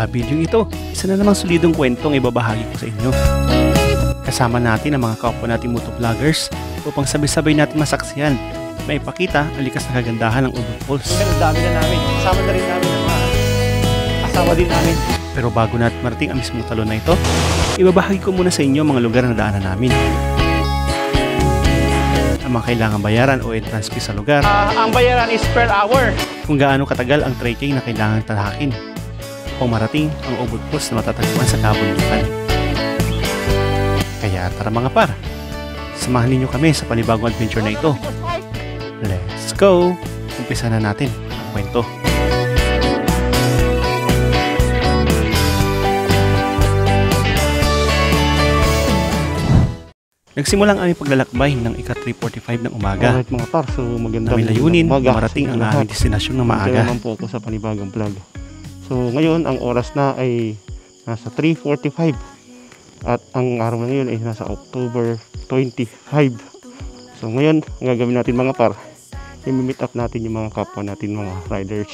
Sa video ito, isa na namang solidong kwentong ibabahagi ko sa inyo. Kasama natin ang mga kapwa nating motovloggers upang sabay-sabay natin masaksihan, maipakita ang likas na kagandahan ng Ubud Falls. Ang dami na namin. Kasama na rin namin ang mga kasama din namin. Pero bago natin marating ang mismong talon na ito, ibabahagi ko muna sa inyo mga lugar na daanan namin. Ang mga kailangan bayaran o entrance fee sa lugar. Ang bayaran is per hour. Kung gaano katagal ang trekking na kailangan talahakin upang marating ang Ubud Falls na matatagpuan sa kabundukan. Kaya tara mga par, samahan ninyo kami sa panibagong adventure na ito. Let's go! Umpisa na natin ang kwento. Nagsimula ang aming paglalakbay ng ika-3:45 ng umaga. Alright mga par, so magandang Aming layunin na marating ang aming destinasyon ng maaga. Ito naman po ako sa panibagong vlog. So ngayon, ang oras na ay nasa 3:45 at ang araw na ngayon ay nasa October 25. So ngayon, ang gagawin natin mga par, i-meet up natin yung mga kapwa natin, mga riders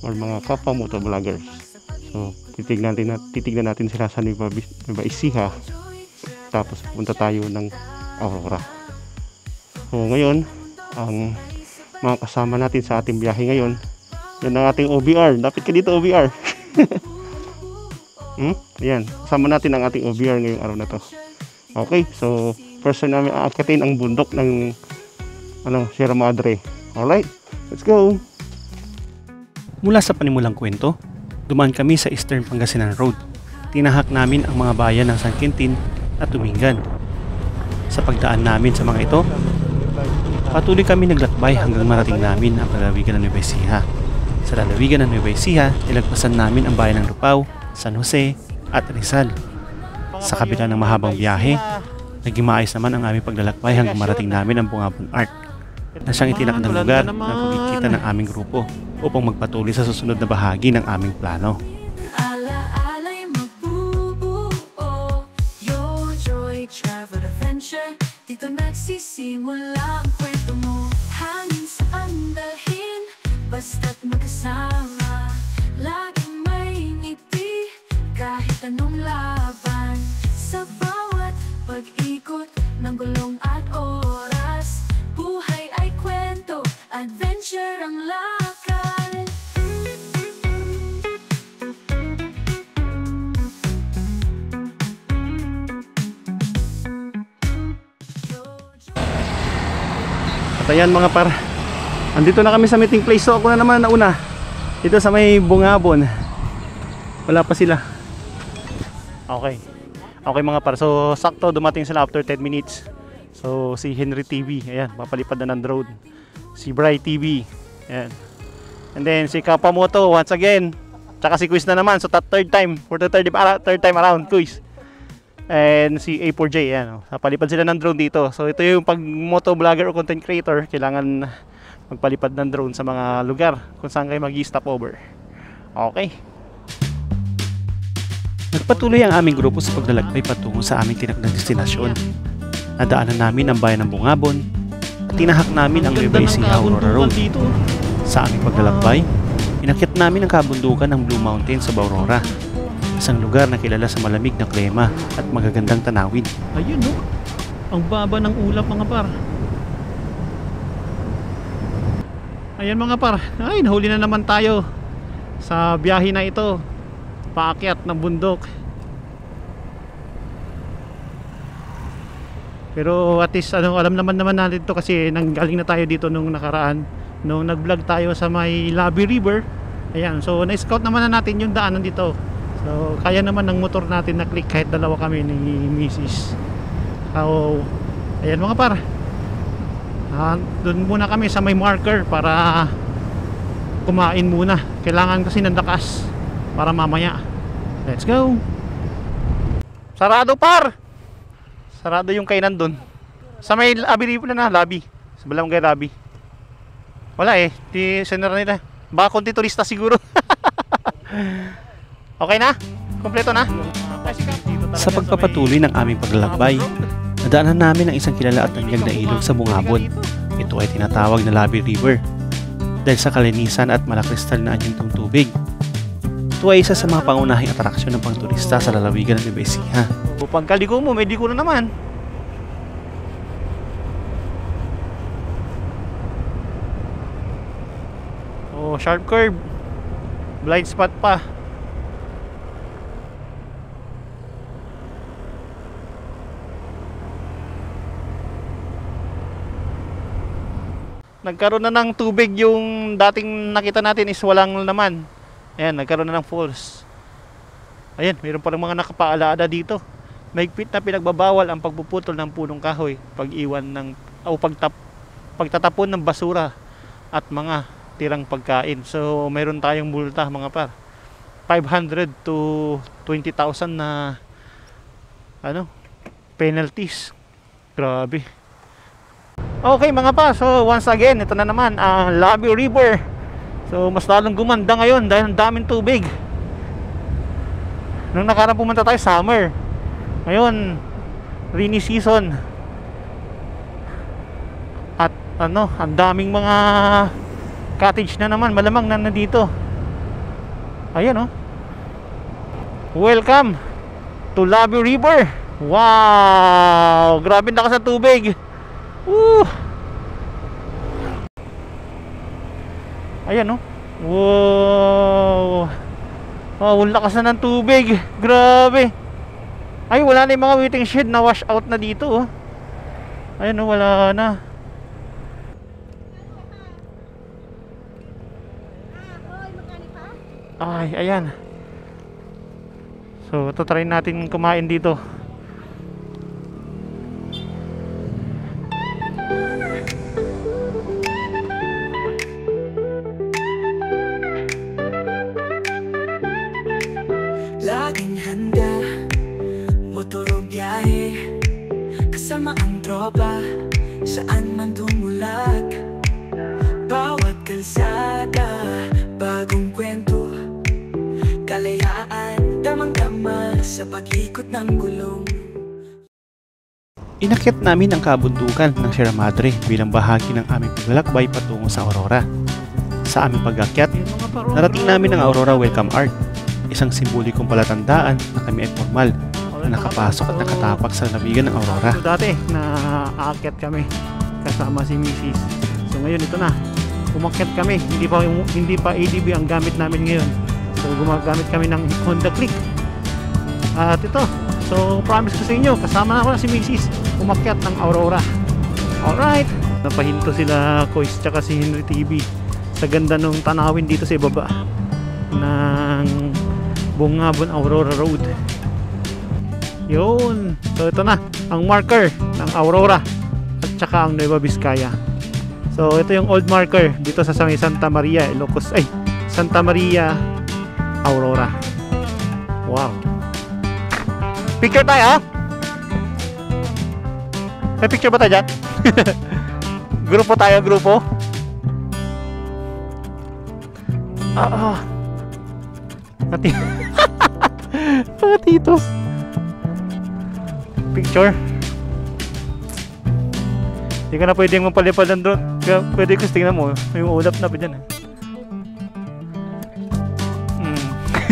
or mga kapwa motovloggers. So titignan natin sila sa Nueva Ecija. Tapos punta tayo ng Aurora. So ngayon, ang mga kasama natin sa ating biyahe ngayon, yan ang ating OBR. Dapat ka dito OBR. Ayan, kasama natin ang ating OBR ngayong araw na to. Okay, so first namin aakyatin ang bundok ng Sierra Madre. Alright, let's go! Mula sa panimulang kwento, dumaan kami sa Eastern Pangasinan Road. Tinahak namin ang mga bayan ng San Quintin at Tumingan. Sa pagdaan namin sa mga ito, patuloy kami naglakbay hanggang marating namin ang lalawigan ng Nueva Ecija. Sa lalawigan ng Nueva Ecija, nilagpasan namin ang bayan ng Rupao, San Jose at Rizal. Sa kabila ng mahabang biyahe, naging maayos naman ang aming paglalakbay hanggang marating namin ang Bungabon Arc, na siyang itinakdang lugar ng pagkikita ng aming grupo upang magpatuloy sa susunod na bahagi ng aming plano. Dito nagsisimula ang kwento mo. Hangin sa andahin, basta't magkasama. Laging may ngiti, kahit anong laban. Sa bawat pag-ikot ng gulong at oras, buhay ay kwento, adventure ang lakad. At ayan mga par, andito na kami sa meeting place. So ako na naman nauna dito sa may Bungabon. Wala pa sila. Okay mga par, so sakto dumating sila after 10 minutes. So si Henry TV, ayan, papalipad na ng drone. Si Bry TV, ayan. And then si Kapamoto once again. Tsaka si Quiz na naman, so third time around Quiz. And si A4J, yan, napalipad sila ng drone dito. So ito yung pag motovlogger o content creator, kailangan magpalipad ng drone sa mga lugar kung saan kayo mag-stop over. Okay, nagpatuloy ang aming grupo sa paglalakbay patungo sa aming tinakdang destinasyon. Nadaanan namin ang bayan ng Bungabon at tinahak namin ang Nueva Ecija Aurora Road. Sa aming paglalakbay, inakyat namin ang kabundukan ng Blue Mountain sa Aurora, isang lugar na kilala sa malamig na klima at magagandang tanawin. Ayun no, ang baba ng ulap mga par. Ayan mga par, ay nahuli na naman tayo sa biyahe na ito, paakyat ng bundok. Pero at least alam naman natin ito kasi nanggaling na tayo dito nung nakaraan, nung nag-vlog tayo sa may Labi River. Ayan, so na-scout naman na natin yung daanan dito. So kaya naman ng motor natin na click kahit dalawa kami ni Mrs. So ayan mga par, doon muna kami sa may marker para kumain muna. Kailangan kasi ng lakas para mamaya. Let's go. Sarado par, sarado yung kainan doon sa may Labi na Labi, sa Balangay Labi. Wala eh, di sinara nila, baka konti turista siguro. Okay na? Kompleto na? Sa pagpapatuloy ng aming paglalakbay, nadaanan namin ang isang kilala at tanyag na ilog sa Bungabon. Ito ay tinatawag na Labi River dahil sa kalinisan at malakristal na anyong tubig. Ito ay isa sa mga pangunahing atraksyon ng pangturista sa lalawigan ng Nueva Ecija. O pagkaliko mo, may liko na naman. Oh, sharp curve. Blind spot pa. Nagkaroon na ng tubig, yung dating nakita natin is walang laman. Ayan, nagkaroon na ng falls. Ayan, mayroon palang mga nakapaalaada dito. Mahigpit na pinagbabawal ang pagpuputol ng punong kahoy, pag-iwan ng o pagtatapon ng basura at mga tirang pagkain. So, mayroon tayong multa mga par. 500 to 20,000 na penalties. Grabe. Okay mga pa, so once again, ito na naman ang Labi River. So mas lalong gumanda ngayon dahil ang daming tubig. Nung nakaraan pumunta tayo summer, ngayon rainy season. At ang daming mga cottage na naman, malamang na nandito. Ayan welcome to Labi River. Wow, grabe na ka sa tubig. Ayan wow. Ang lakas na ng tubig. Grabe. Ay, wala na yung mga waiting shed na wash out na dito Ayan wala na. Ay, ayan. So, try natin kumain dito. Laging handa, motor o biyahe, kasama ang tropa, saan man tumulag. Bawat kalsada, bagong kwento, kalayaan, damang-dama sa pag-ikot ng gulong. Inakyat namin ang kabundukan ng Sierra Madre bilang bahagi ng aming paglalakbay patungo sa Aurora. Sa aming pag-akyat, narating namin ang Aurora Welcome Art, isang simbolikong palatandaan na kami ay formal na nakapasok at nakatapak sa lalawigan ng Aurora. So dati, naaakyat kami kasama si Mrs. So ngayon ito na, umakyat kami, hindi pa ADB ang gamit namin ngayon. So gumagamit kami ng Honda Click. At ito, so promise ko sa inyo, kasama na ako na si Mrs. umakyat ng Aurora. Alright, napahinto sila Kois tsaka si Henry TV sa ganda nung tanawin dito sa ibaba ng Bungabon Aurora Road. Yun, so ito na ang marker ng Aurora at saka ang Nueva Vizcaya. So ito yung old marker dito sa Santa Maria Ilocos, Santa Maria Aurora. Wow. Picture tayo May picture ba tayo dyan? Grupo tayo, grupo. Mga titos. Picture. Hindi ka na pwedeng mapalipad ng drone. Pwede ko tingnan mo. May ulap na pa dyan.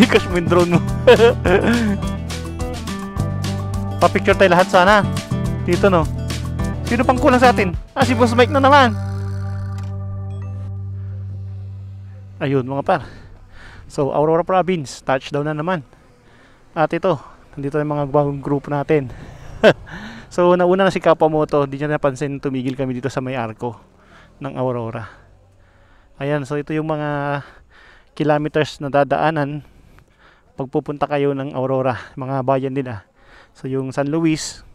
Cash mo yung drone mo. Pa-picture tayo lahat sana. Dito no. Sino pang kulang sa atin? Si Boss Mike na naman. Ayun mga par. So Aurora Province, touchdown na naman. At ito, nandito yung mga bagong group natin. So nauna na si Kapamoto, di niya napansin tumigil kami dito sa may arko ng Aurora. Ayan, so ito yung mga kilometers na dadaanan pag pupunta kayo ng Aurora, mga bayan nila. So yung San Luis,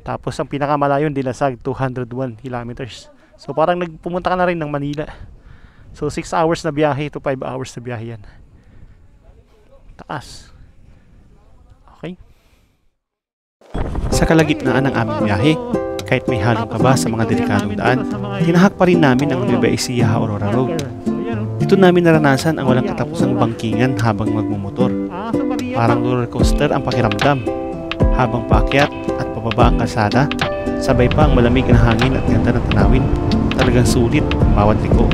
tapos ang pinakamalayon Dilasag, 201 kilometers. So parang nagpumunta ka na rin ng Manila. So 6 hours na biyahe to 5 hours na biyahe yan. Taas. Okay. Sa kalagitnaan ng aming biyahe, kahit may halong kaba sa mga delikadong daan, tinahak pa rin namin ang Nueva Ecija Aurora Road. Dito namin naranasan ang walang katapusang bangkingan habang magmumotor. Parang roller coaster ang pakiramdam. Habang paakyat at pababa ang kalsada, sabay pa ang malamig na hangin at ganda ng tanawin. Talagang sulit ang bawat liko.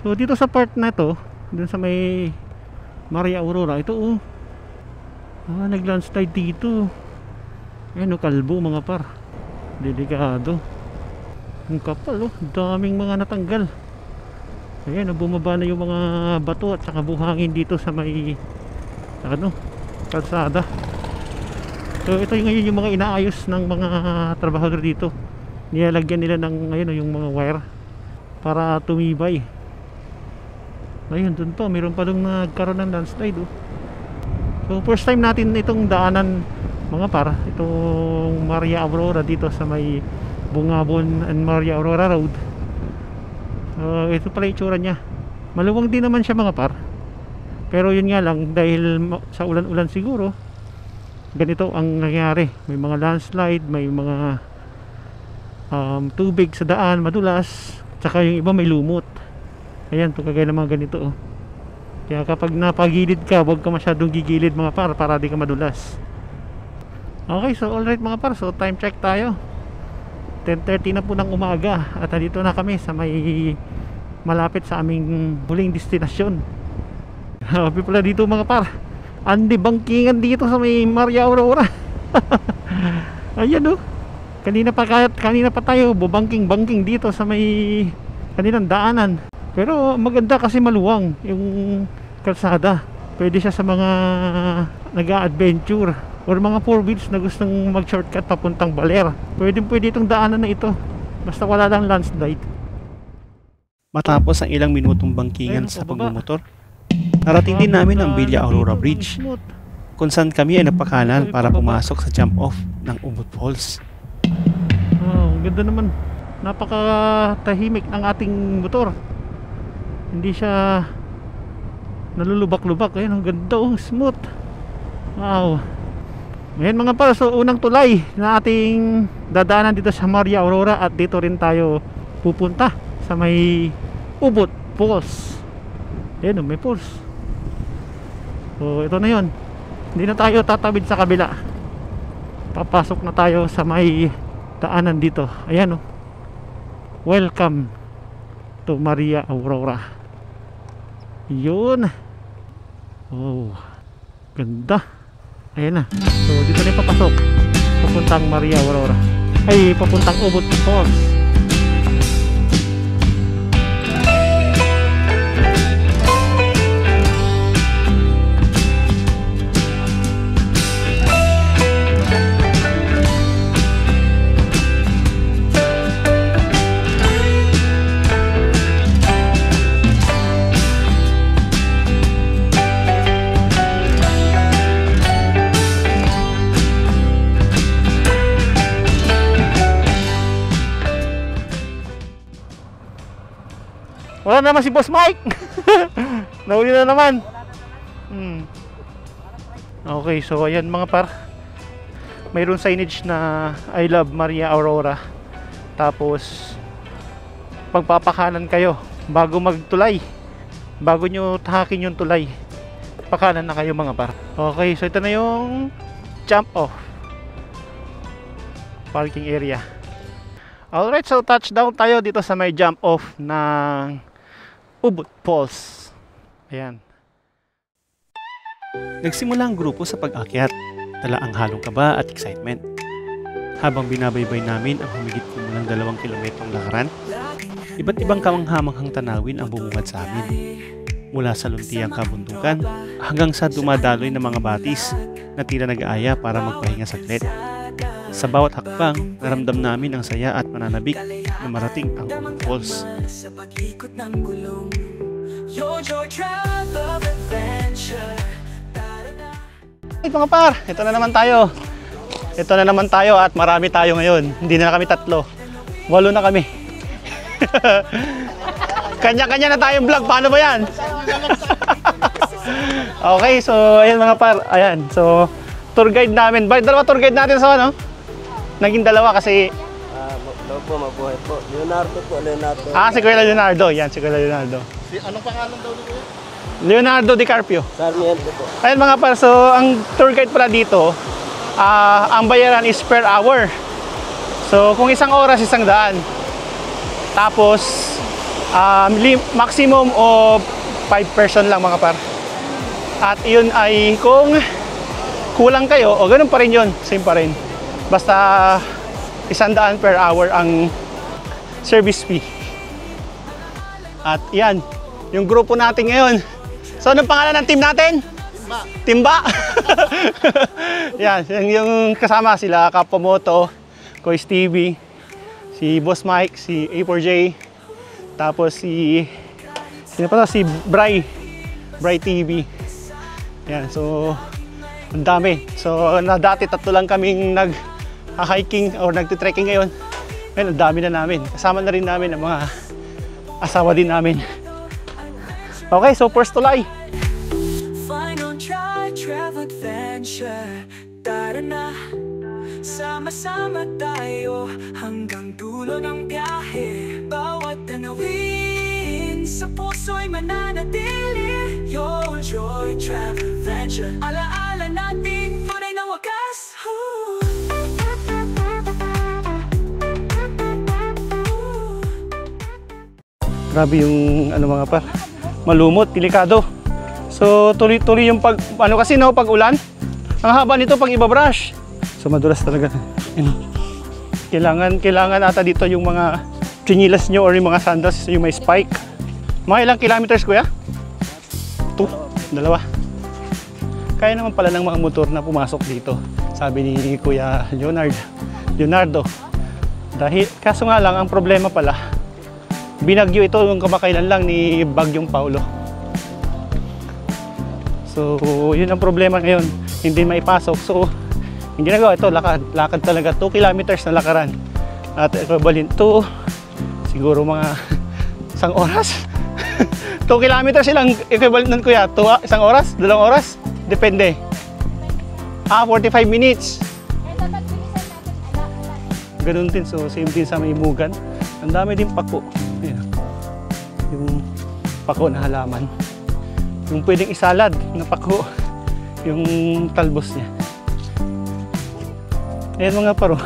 So dito sa part na to, dun sa may Maria Aurora, ito oh. Nag-landslide dito. Ayan oh, kalbo mga par. Delikado. Ang kapal oh, daming mga natanggal. Ayan, bumaba na yung mga bato at saka buhangin dito sa may kalsada. So ito yung ngayon yung mga inaayos ng mga trabahador dito. Nilalagyan nila ng yung mga wire para tumibay. Ayun, dun pa, mayroon pa dong nagkaroon ng landslide oh. So first time natin itong daanan mga par, itong Maria Aurora dito sa may Bungabon and Maria Aurora Road. Ito pala itsura niya. Maluwang din naman siya mga par. Pero yun nga lang, dahil sa ulan-ulan siguro, ganito ang nangyari. May mga landslide, may mga tubig sa daan, madulas. Tsaka yung iba may lumot. Ayan, ito kagaya ng mga ganito oh. Kaya kapag napagilid ka, huwag ka masyadong gigilid mga par, para di ka madulas. Okay, so alright mga par, so time check tayo. 10:30 na po ng umaga at dito na kami sa may malapit sa aming huling destinasyon. Happy pala dito mga par. Andi bangkingan dito sa may Maria Aurora. Ayan oh. Kanina pa tayo bubangking dito sa may kaninang daanan. Pero maganda kasi maluwang yung kalsada. Pwede siya sa mga nag-a-adventure or mga 4 wheels na gustong mag-shortcut papuntang Baler. Pwede itong daanan na ito. Basta wala lang landslide. Matapos ang ilang minutong bangkingan sa pagmumotor, narating din namin ang Villa Aurora Bridge, kung saan kami ay napakanan para pumasok sa jump off ng Ubud Falls. Ang ganda naman. Napakatahimik ng ating motor. Hindi siya nalulubak-lubak. Ayun, ang ganda oh, smooth. Wow. Ngayon mga par, so unang tulay na ating dadaanan dito sa Maria Aurora at dito rin tayo pupunta sa may Ubud Falls. Ayan, may falls. So ito na yun. Hindi na tayo tatawid sa kabila. Papasok na tayo sa may daanan dito. Ayan oh. Welcome to Maria Aurora. Yun. Oh, ganda. Ayan na. So dito na yung papasok papuntang Maria Aurora. Ay, papuntang Ubud Falls. Wala naman si Boss Mike. Nahuli na naman. Okay, so ayan mga par. Mayroon signage na I love Maria Aurora. Tapos pagpapakanan kayo bago magtulay. Bago nyo tahakin yung tulay, pakanan na kayo mga par. Okay, so ito na yung jump off parking area. Alright, so touchdown tayo dito sa may jump off ng Ubud Falls. Ayan. Nagsimula ang grupo sa pag-akyat, dala ang halong kaba at excitement. Habang binabaybay namin ang humigit kumulang 2 kilometrong lakaran, iba't ibang kamanghamanghang tanawin ang bumungad sa amin. Mula sa luntiang kabundukan hanggang sa dumadaloy ng mga batis na tila nag-aaya para magpahinga saglit. Sa bawat hakbang, naramdam namin ang saya at mananabik na marating ang Ubud Falls. Sa pag-ikot ng gulong, your travel of adventure. Hey mga par, ito na naman tayo. Ito na naman tayo at marami tayo ngayon. Hindi na kami 3. 8 na kami. Kanya-kanya na tayong vlog. Paano ba yan? Okay, so ayan mga par. Ayan, so tour guide namin. Bakit 2 tour guide natin sa ano? Naging 2 kasi Daw po, mabuhay po. Leonardo po, Leonardo. si Kuya Leonardo. Yan, si Kuya Leonardo. Anong pangalan daw ni Kuya? Leonardo DiCarpio. Sarmiento po. Ayan mga par, so ang tour guide pala dito, ang bayaran is per hour. So kung 1 oras, 100. Tapos Maximum of 5 person lang mga par. At yun ay kung kulang kayo, o ganun pa rin yun, same pa rin. Basta 100 per hour ang service fee. At yan, yung grupo natin ngayon. So anong pangalan ng team natin? Timba. Yan, yung kasama sila Kapomoto, Kois TV, si Boss Mike, si A4J, tapos si Bry TV. Yan, so ang dami. So dati tatlo lang kaming nag-hiking or nagti-trekking ngayon. Ngayon, ang dami na namin. Kasama na rin namin ang mga asawa din namin. Okay, so first to lie. Final try, travel adventure. Tara na, sama-sama tayo hanggang dulo ng biyahe. Bawat tanawin sa puso'y mananatili. Joy travel adventure. Alaala natin, tunay na wakas. Grabe yung mga par, malumot, delikado. So tuloy-tuloy yung pag kasi no, pag ulan. Ang haba nito pag ibabrush. So madulas talaga. Kailangan ata dito yung mga chinilas nyo or yung mga sandals yung may spike. Mga ilang kilometers kuya? 2, 2. Kaya naman pala ng mga motor na pumasok dito, sabi ni Kuya Leonardo. Dahil kaso nga lang ang problema pala, binagyo ito yung kamakailan lang ni Bagyong Paulo. So yun ang problema ngayon, hindi maipasok. So yung ginagawa ito, lakad talaga, 2 kilometers na lakaran. At equivalent to siguro mga 1 oras. 2 kilometers silang equivalent nun kuya, 1 oras, 2 oras, depende. 45 minutes. Ganun din, so same din sa may Mugan. Ang dami din pako. Ayan. Yung pako na halaman. Yung pwedeng isalad na pako. Yung talbos niya. Ayan mga paro.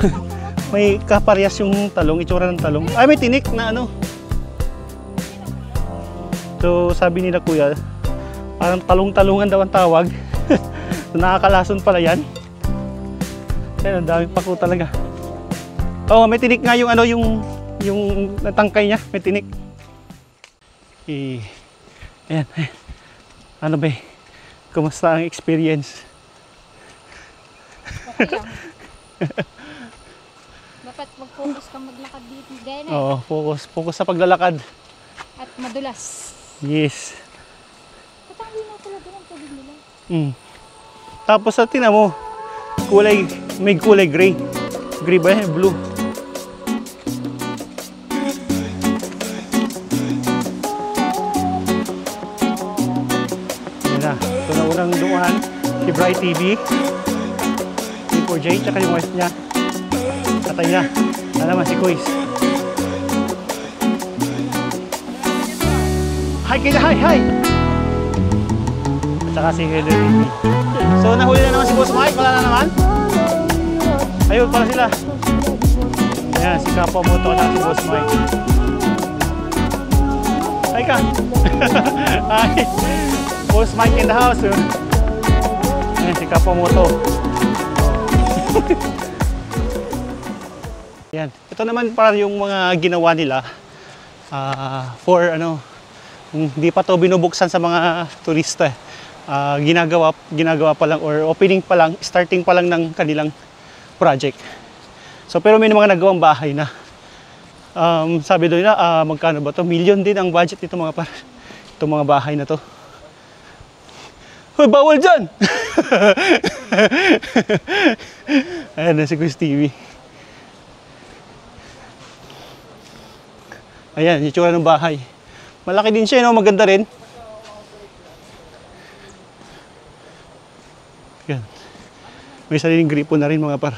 May kaparyas yung talong, itsura ng talong. Ay, may tinik na ano. So sabi nila kuya, parang talong-talungan daw ang tawag. So, nakakalason pala yan. Ayan, ang daming pako talaga. Oh, may tinik nga yung ano, yung natangkay niya, may tinik. Ayan. Ano ba? Kumusta ang experience? Okay lang. Dapat mag-focus kang maglakad dito. Gaya na. Oo, focus sa paglalakad. At madulas. Yes. Patang na talaga ng tubig nila. Tapos sa tingnan mo, may kulay gray. Gray ba yan? Blue. Yan na. Ito na unang dumaan. Si Bry TV. Si 4J, tsaka yung wife niya. Patay na. Ano naman si Kois. Hi kaya, hi! At saka si Heather TV. So nahuli na naman si Boss Mike, wala na naman. Ayun pala sila. Ayan, si Kapomoto at si Boss Mike. Hi ka! Hi! Boss Mike in the house. Ayan, si Kapomoto. Ayan, ito naman para yung mga ginawa nila for ano, hindi pa to binubuksan sa mga turista. Ginagawa pa lang or opening pa lang, starting pa lang ng kanilang project. So pero may mga nagawang bahay na. Sabi doon na magkano ba to? Million din ang budget nito mga par. Itong mga bahay na to. Hoy, bawal dyan! Ayan na si Chris TV. Ayan, yung tsura ng bahay. Malaki din siya, no? Maganda rin. Yan. May sariling gripo na rin mga par.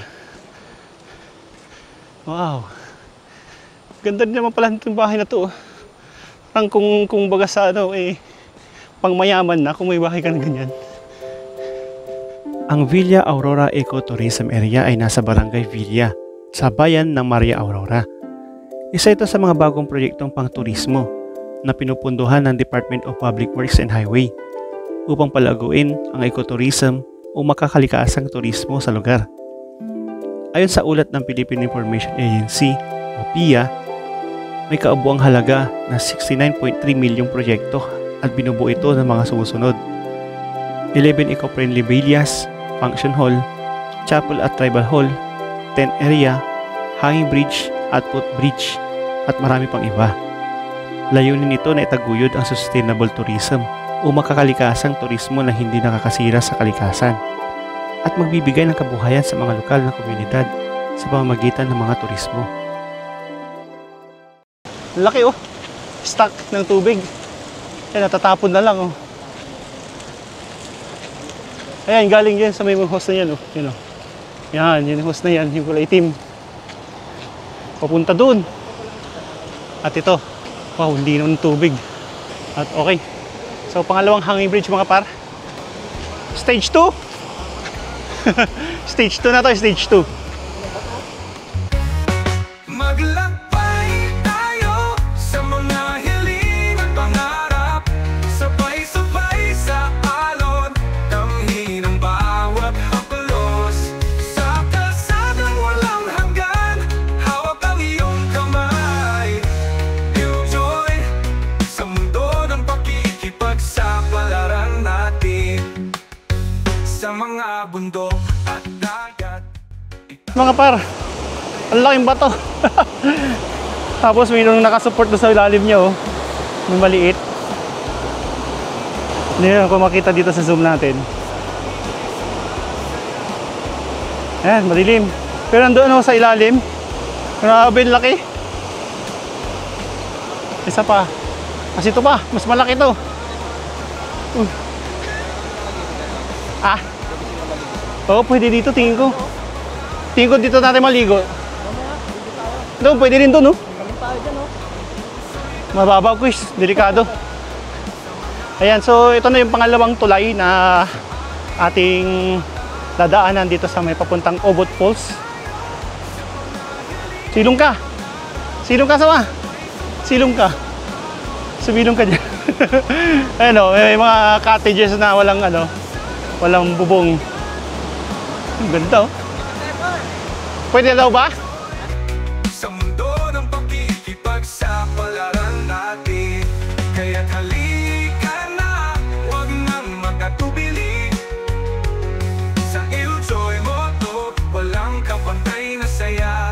Wow. Ganda din naman pala itong bahay na to. Parang kung baga sa ano, pangmayaman na kung may bahay ka na ganyan. Ang Villa Aurora Ecotourism Area ay nasa Barangay Villa, sa bayan ng Maria Aurora. Isa ito sa mga bagong proyektong pang-turismo na pinupunduhan ng Department of Public Works and Highway upang palaguin ang ecotourism o makakalikaasang turismo sa lugar. Ayon sa ulat ng Philippine Information Agency o PIA, may kaubuang halaga na 69.3 milyong proyekto at binubuo ito ng mga sumusunod: 11 eco-friendly villas, function hall, chapel at tribal hall, tent area, hanging bridge at footbridge, at marami pang iba. Layunin nito na itaguyod ang sustainable tourism o makakalikasang turismo na hindi nakakasira sa kalikasan at magbibigay ng kabuhayan sa mga lokal na komunidad sa pamamagitan ng mga turismo. Laki oh! Stock ng tubig. Yan, natatapon na lang oh. Ayan, galing yan sa may hose na yan oh. Yan oh. Yan, yung hose na yan, yung kulay itim. Papunta dun. At ito, wow, hindi naman tubig. At okay. So, pangalawang hanging bridge mga par. Stage 2. Stage 2 na to, stage 2. Maglakbay tayo sa mga hiling at pangarap, sabay-sabay sa alon, tamhin ang bawat haplos. Sa kalsadang walang hanggan, hawak ang iyong kamay. Enjoy sa mundo ng pakikipagsapalaran natin, sa mga bundok at dagat. Mga par, ang laking bato. Tapos mayroong nakasupport doon sa ilalim niya oh. May maliit. Hindi na ako makita dito sa zoom natin. Ayan, madilim. Pero nandoon oh sa ilalim. Grabe, laki. Isa pa. Kasi ito pa, mas malaki to. Ah. Oo, pwede dito, tingin ko. Tingin ko dito natin maligo. Doon, pwede rin doon, no? Mababaw, quiz. Delikado. Ayan, so ito na yung pangalawang tulay na ating dadaanan dito sa may papuntang Obot Falls. Silong ka. Silong ka sama. Silong ka. Subilong ka dyan. Ayan o, may mga cottages na walang ano, walang bubong. Ang ganda oh. Pwede daw ba? Sa mundo ng pakikipagsapalaran natin, kaya't halika na, huwag nang makatubili. Sa enjoy mo to, walang kapantay na saya.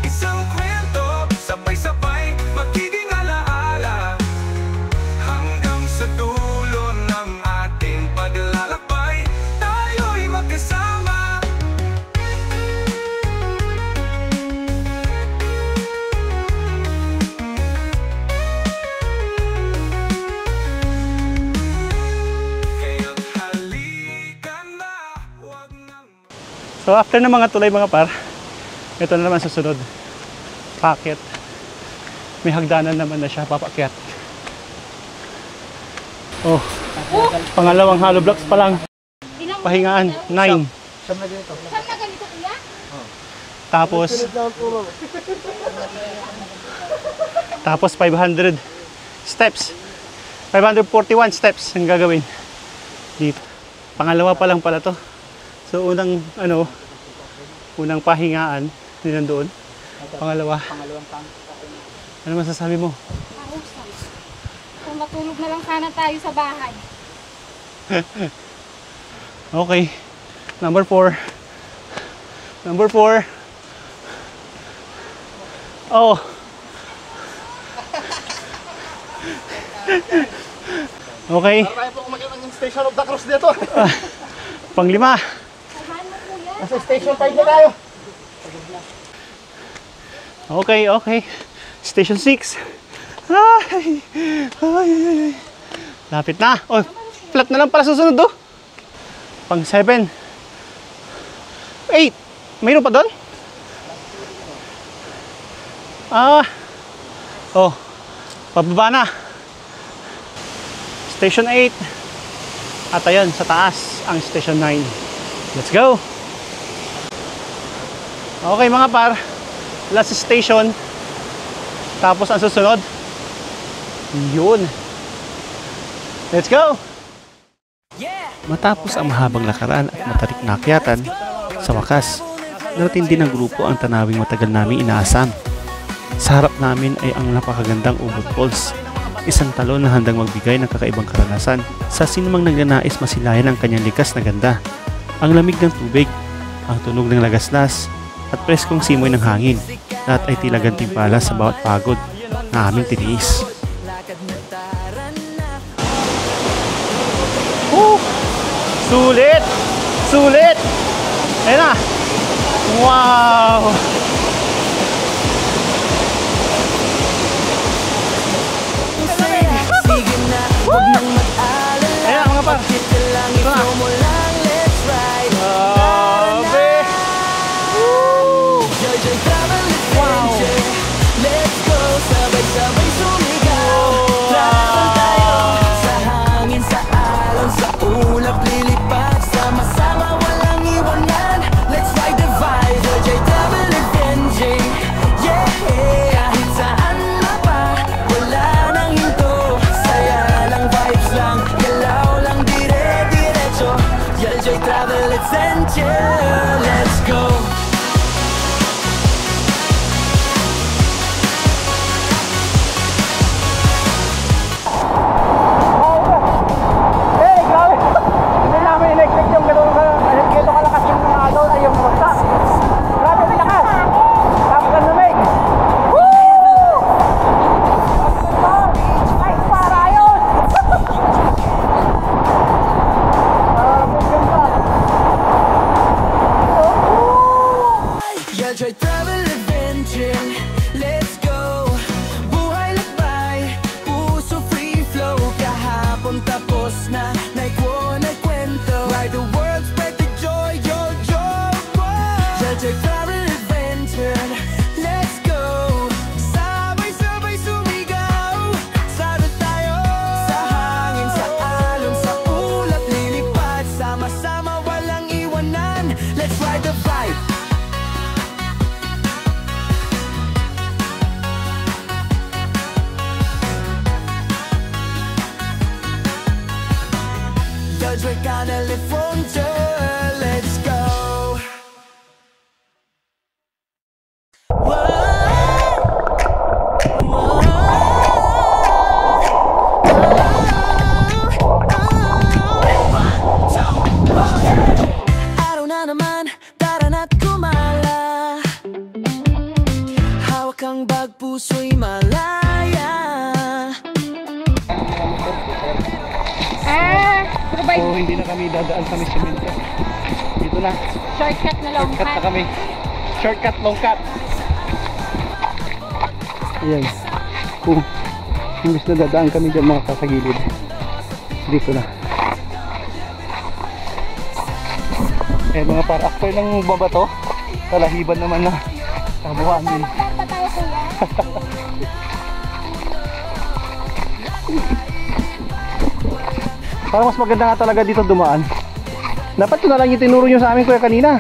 Isang kwento, sabay-sabay, magiging alaala, hanggang sa dulo ng ating paglalakbay, tayo'y magkasama. So after ng mga tulay mga par, ito na naman susunod. Packet. May hagdanan naman na siya, papakyat. Oh, pangalawang hollow blocks pa lang. Pahingaan, 9. Saan na ganito kuya? Tapos 500 steps. 541 steps ang gagawin dito. Pangalawa pa lang pala to. So unang unang pahingaan din nandoon. Pangalawa. Ano masasabi mo? Parusa. Kung matulog na lang sana tayo sa bahay. Okay. Number 4. Number 4. Oh. Okay. Tayo po kumagal ng Station of the Cross dito. Panglima. Samahan mo kuya. Nasa Station 5 na tayo. Okay, okay. Station 6. Ay, ay, ay. Lapit na. Oh, flat na lang pala susunod do. Pang 7. 8. Mayroon pa doon? Ah. Oh. Pababa na. Station 8. At ayun, sa taas ang Station 9. Let's go. Okay mga par. Last station. Tapos ang susunod, Yun. Let's go! Matapos ang mahabang lakaran at matarik na akyatan, sa wakas, narating din ng grupo ang tanawing matagal namin inaasam. Sa harap namin ay ang napakagandang Ubod Falls, isang talon na handang magbigay ng kakaibang karanasan sa sinumang nagnanais masilayan ang kanyang likas na ganda. Ang lamig ng tubig, ang tunog ng lagaslas, at preskong simoy ng hangin, lahat ay tila gantimpala sa bawat pagod na aming tiniis. Sulit! Sulit! Ayun na! Wow! Sige na, huwag nang mag-alala. Ayun na mga par! Ito lang, ikaw mo lang, let's ride. Grabe! Joy Joy Travel Adventure. Let's go, sabay-sabay sumigaw. Laban tayo sa hangin, sa alon, sa ulap, lilipad. Sama-sama, walang iwanan. Let's ride the vibe. Joy Joy Travel Adventure. Yeah, kahit saan na pa, wala nang hinto. Saya lang, vibes lang, galaw lang, dire-diretso. Joy Joy Travel Adventure. Let's go. Hey, grabe! Hindi namin in-expect yung gano'n kalakas yung mga doon ay yung bumagsak. Grabe, may lakas! Tapos ang lamig! Woo! Nice para yun! Yeah, try travel adventure. Let's go. Buhay lakbay, puso free flow. Kahapon tapos na, naikwo nagkwento. Ride the world, spread the joy, yo, yo, yeah, try travel adventure. Let's go. Sabay-sabay sumigaw. Sarot tayo sa hangin, sa alon, sa ulap, lilipad. Sama-sama, walang iwanan. Let's ride the vibe. Judge, we're gonna live frontier. Let's go. Araw na naman, tara na't kumala. Hawak ang bag, puso'y malaya. Provide So, hindi na kami dadaan sa Misimento. Dito na. shortcut na long Shortcut na kami. Shortcut, long cut. Ayan. Imbis na dadaan kami dyan mga kasagilid. Dito na. Eh mga par, after ng babato, talahiban naman na kabuhan din. Saan pa tayo kuya? Parang mas maganda nga talaga dito dumaan. Dapat ko na lang yung tinuro nyo sa amin kuya kanina.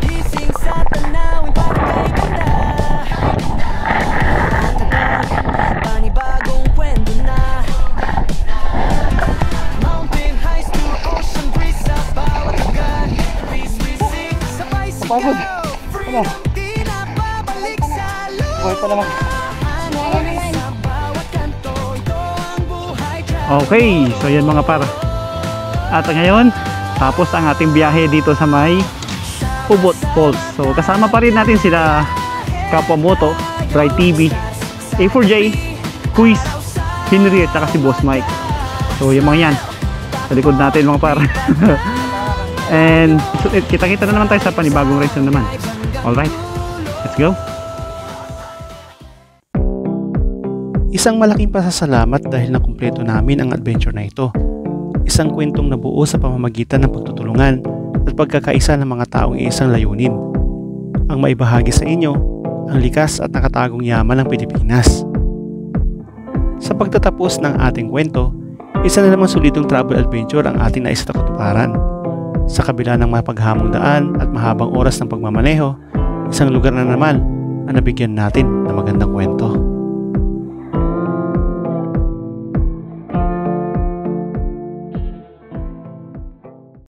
Gising sa tanawin para kay ganda. Panibagong kwento na. Mountain heights to ocean breeze sa bawat agad. Peace we sing, sabay Kapagod. sigaw. Free, Ano? di na babalik sa Buhay pa naman. lupa. Sa bawat kanto, ito ang buhay. Okay, so yan mga par. At ngayon, tapos ang ating biyahe dito sa may Ubod Falls. So kasama pa rin natin sila Kapwa Moto, Ride TV, A4J, Quiz, Henry at saka si Boss Mike. So yung mga yan sa likod natin mga par. And kita-kita na naman tayo sa panibagong race na naman. Alright, let's go. Isang malaking pasasalamat dahil nakumpleto namin ang adventure na ito. Isang kwentong nabuo sa pamamagitan ng pagtutulungan at pagkakaisa ng mga taong iisang layunin. Ang maibahagi sa inyo ang likas at nakatagong yaman ng Pilipinas. Sa pagtatapos ng ating kwento, Isa na naman solidong travel adventure ang ating nais sa katuparan. Sa kabila ng mapaghamong daan at mahabang oras ng pagmamaneho, isang lugar na naman ang nabigyan natin ng magandang kwento.